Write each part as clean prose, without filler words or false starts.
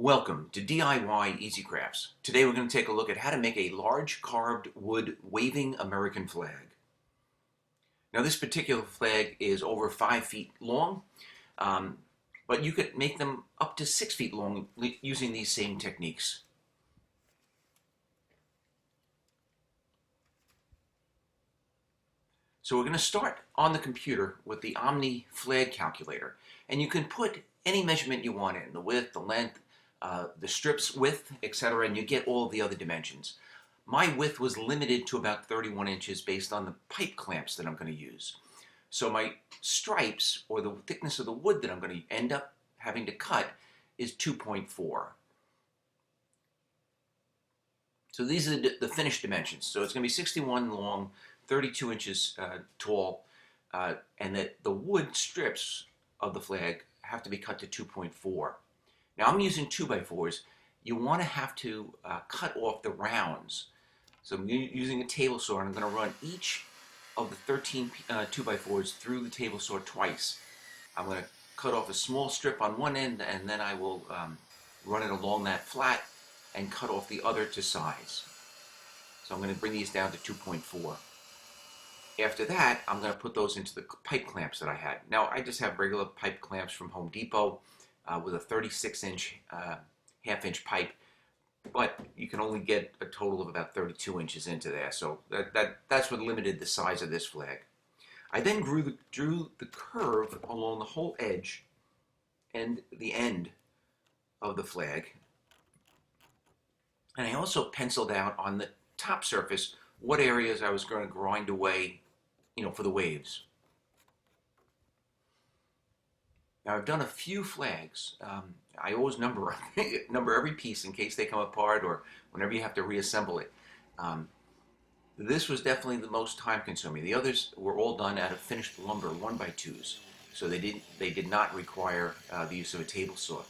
Welcome to DIYeasycrafts. Today we're going to take a look at how to make a large carved wood waving American flag. Now this particular flag is over 5 feet long, but you could make them up to 6 feet long using these same techniques. So we're going to start on the computer with the Omni flag calculator, and you can put any measurement you want in, the width, the length, the strip's width, etc., and you get all of the other dimensions. My width was limited to about 31 inches based on the pipe clamps that I'm going to use. So my stripes, or the thickness of the wood that I'm going to end up having to cut, is 2.4. So these are the finished dimensions. So it's going to be 61 long, 32 inches tall, and that the wood strips of the flag have to be cut to 2.4. Now I'm using 2x4s. You want to have to cut off the rounds. So I'm using a table saw, and I'm going to run each of the 13 2x4s through the table saw twice. I'm going to cut off a small strip on one end, and then I will run it along that flat and cut off the other to size. So I'm going to bring these down to 2.4. After that, I'm going to put those into the pipe clamps that I had. Now I just have regular pipe clamps from Home Depot with a 36-inch half-inch pipe, but you can only get a total of about 32 inches into there. So that's what limited the size of this flag. I then drew the curve along the whole edge and the end of the flag, and I also penciled out on the top surface what areas I was going to grind away, for the waves. Now I've done a few flags. I always number every piece in case they come apart or whenever you have to reassemble it. This was definitely the most time consuming. The others were all done out of finished lumber, 1x2s. So they did not require the use of a table saw.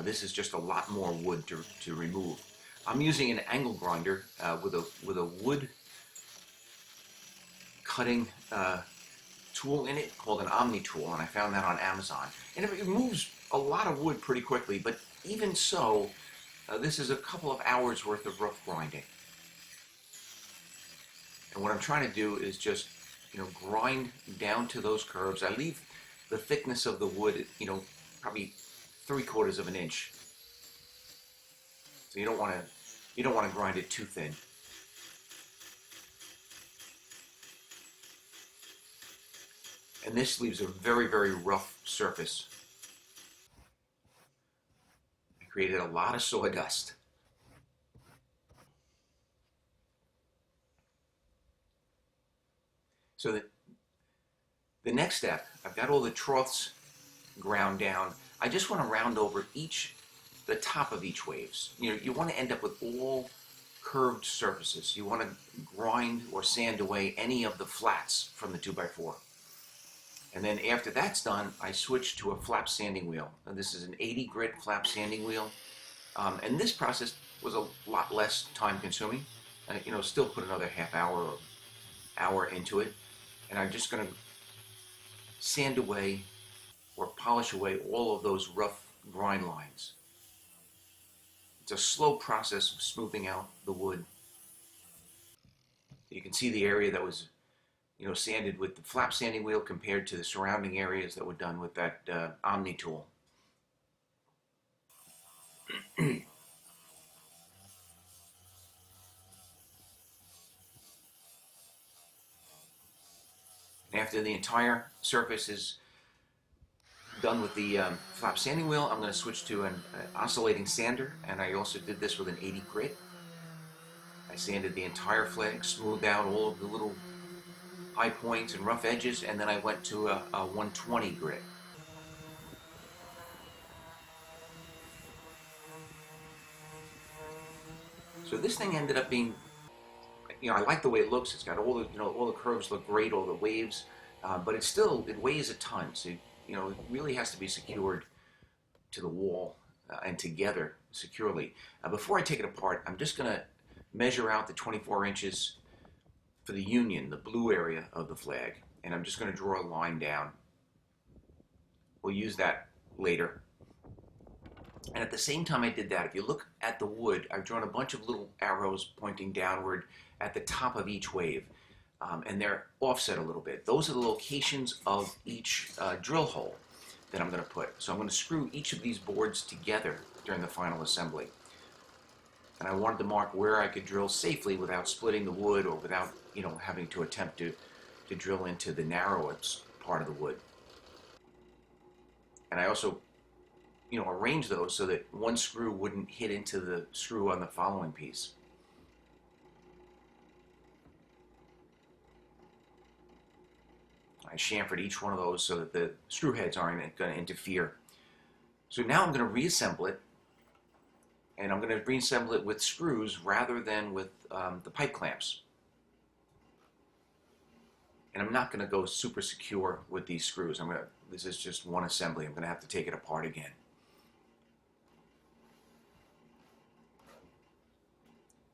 This is just a lot more wood to remove. I'm using an angle grinder with a wood cutting tool in it called an Omni tool, and I found that on Amazon. And it moves a lot of wood pretty quickly, but even so, this is a couple of hours worth of rough grinding. And what I'm trying to do is just, grind down to those curves. I leave the thickness of the wood, probably 3/4 of an inch. So you don't want to grind it too thin. And this leaves a very, very rough surface. I created a lot of sawdust. So the next step, I've got all the troughs ground down. I just want to round over the top of each waves. You want to end up with all curved surfaces. You want to grind or sand away any of the flats from the 2x4. And then after that's done, I switch to a flap sanding wheel. And this is an 80 grit flap sanding wheel. And this process was a lot less time consuming. Still put another half hour or hour into it. And I'm just going to sand away or polish away all of those rough grind lines. It's a slow process of smoothing out the wood. You can see the area that was sanded with the flap sanding wheel compared to the surrounding areas that were done with that Omni tool. After the entire surface is done with the flap sanding wheel, I'm going to switch to an oscillating sander, and I also did this with an 80 grit. I sanded the entire flag, smoothed out all of the little high points and rough edges, and then I went to a 120 grit. So this thing ended up being, I like the way it looks. It's got all the curves look great, all the waves, but it weighs a ton. So it really has to be secured to the wall and together securely. Before I take it apart, I'm just going to measure out the 24 inches for the union, the blue area of the flag, and I'm just going to draw a line down. We'll use that later. And at the same time I did that, if you look at the wood, I've drawn a bunch of little arrows pointing downward at the top of each wave. And they're offset a little bit. Those are the locations of each drill hole that I'm going to put. So I'm going to screw each of these boards together during the final assembly. And I wanted to mark where I could drill safely without splitting the wood or without, having to attempt to drill into the narrowest part of the wood. And I also, arrange those so that one screw wouldn't hit into the screw on the following piece. I chamfered each one of those so that the screw heads aren't going to interfere. So now I'm going to reassemble it, and I'm going to reassemble it with screws rather than with the pipe clamps. And I'm not going to go super secure with these screws. This is just one assembly. I'm going to have to take it apart again.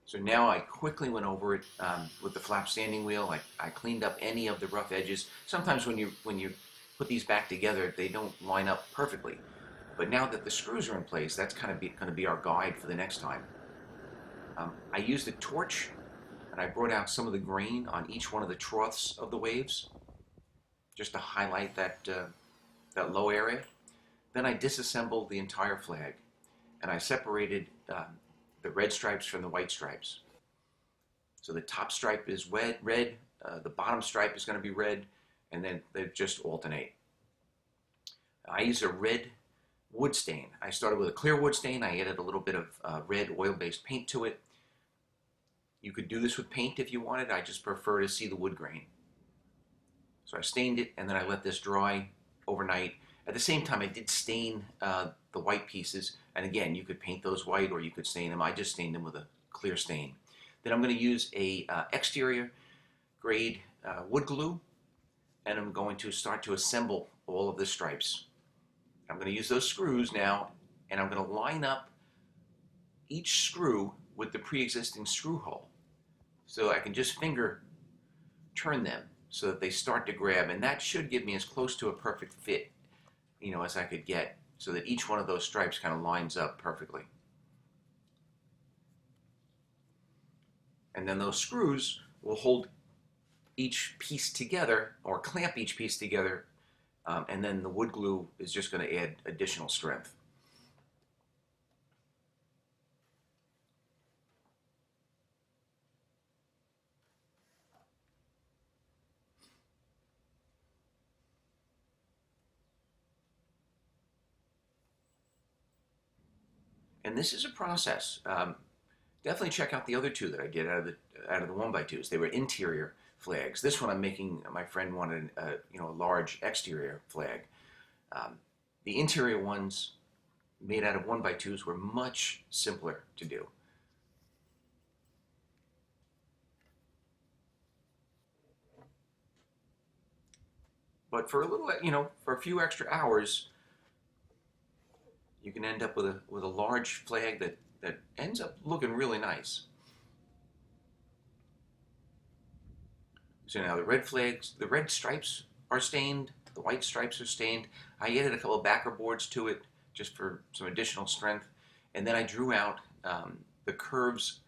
So now I quickly went over it with the flap sanding wheel. I cleaned up any of the rough edges. Sometimes when you put these back together, they don't line up perfectly. But now that the screws are in place, that's kind of going to be our guide for the next time. I used a torch, and I brought out some of the grain on each one of the troughs of the waves, just to highlight that low area. Then I disassembled the entire flag, and I separated the red stripes from the white stripes. So the top stripe is red, the bottom stripe is going to be red, and then they just alternate. I use a red wood stain. I started with a clear wood stain. I added a little bit of red oil-based paint to it. You could do this with paint if you wanted. I just prefer to see the wood grain. So I stained it, and then I let this dry overnight. At the same time, I did stain the white pieces, and again, you could paint those white or you could stain them. I just stained them with a clear stain. Then I'm going to use a exterior grade wood glue, and I'm going to start to assemble all of the stripes. I'm going to use those screws now, and I'm going to line up each screw with the pre-existing screw hole. So I can just finger turn them so that they start to grab, and that should give me as close to a perfect fit, as I could get, so that each one of those stripes kind of lines up perfectly. And then those screws will hold each piece together, or clamp each piece together, and then the wood glue is just going to add additional strength. And this is a process. Definitely check out the other two that I did out of the 1x2s. They were interior flags. This one I'm making. My friend wanted a large exterior flag. The interior ones made out of 1x2s were much simpler to do. But for a little, for a few extra hours, you can end up with a large flag that ends up looking really nice. So now the red stripes are stained, the white stripes are stained. I added a couple of backer boards to it just for some additional strength, and then I drew out the curves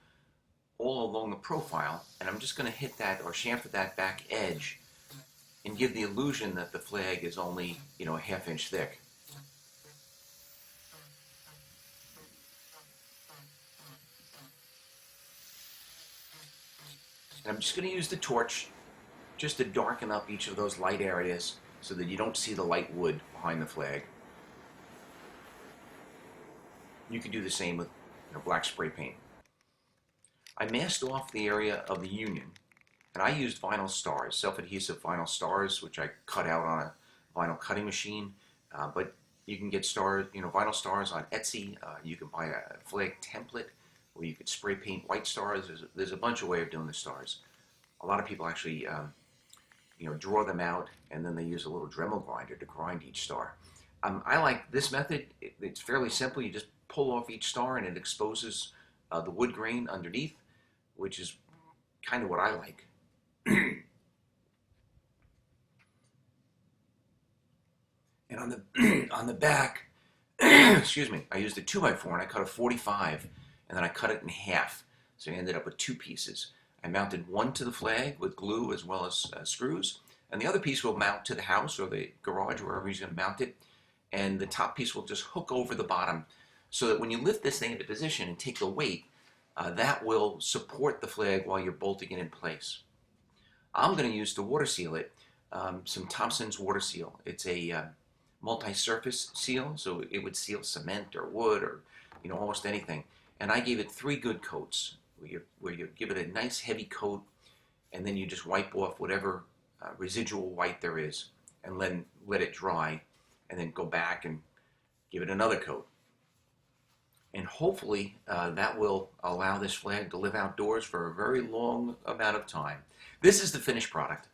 all along the profile, and I'm just going to hit that or chamfer that back edge and give the illusion that the flag is only a ½ inch thick. And I'm just going to use the torch just to darken up each of those light areas so that you don't see the light wood behind the flag. You can do the same with black spray paint. I masked off the area of the union, and I used vinyl stars, self-adhesive vinyl stars, which I cut out on a vinyl cutting machine. But you can get vinyl stars on Etsy. You can buy a flag template, or you could spray paint white stars. There's a bunch of ways of doing the stars. A lot of people actually, draw them out, and then they use a little Dremel grinder to grind each star. I like this method. It's fairly simple. You just pull off each star, and it exposes the wood grain underneath, which is kind of what I like. And on the back, excuse me, I used a 2x4 and I cut a 45 and then I cut it in half. So I ended up with two pieces. I mounted one to the flag with glue as well as screws, and the other piece will mount to the house or the garage, wherever he's going to mount it, and the top piece will just hook over the bottom so that when you lift this thing into position and take the weight, that will support the flag while you're bolting it in place. I'm going to use to water seal it some Thompson's water seal. It's a multi-surface seal, so it would seal cement or wood or almost anything. And I gave it 3 good coats, where you give it a nice heavy coat, and then you just wipe off whatever residual white there is, and then let it dry, and then go back and give it another coat. And hopefully that will allow this flag to live outdoors for a very long amount of time. This is the finished product.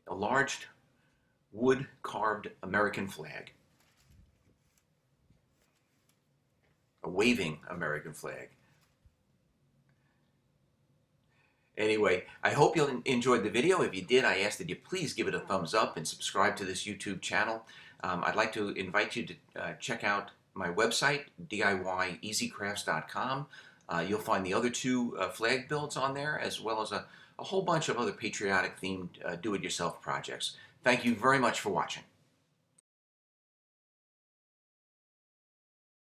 A large wood carved American flag. A waving American flag. Anyway, I hope you enjoyed the video. If you did, I ask that you please give it a thumbs up and subscribe to this YouTube channel. I'd like to invite you to check out my website, DIYeasycrafts.com. You'll find the other 2 flag builds on there, as well as a whole bunch of other patriotic themed do-it-yourself projects. Thank you very much for watching.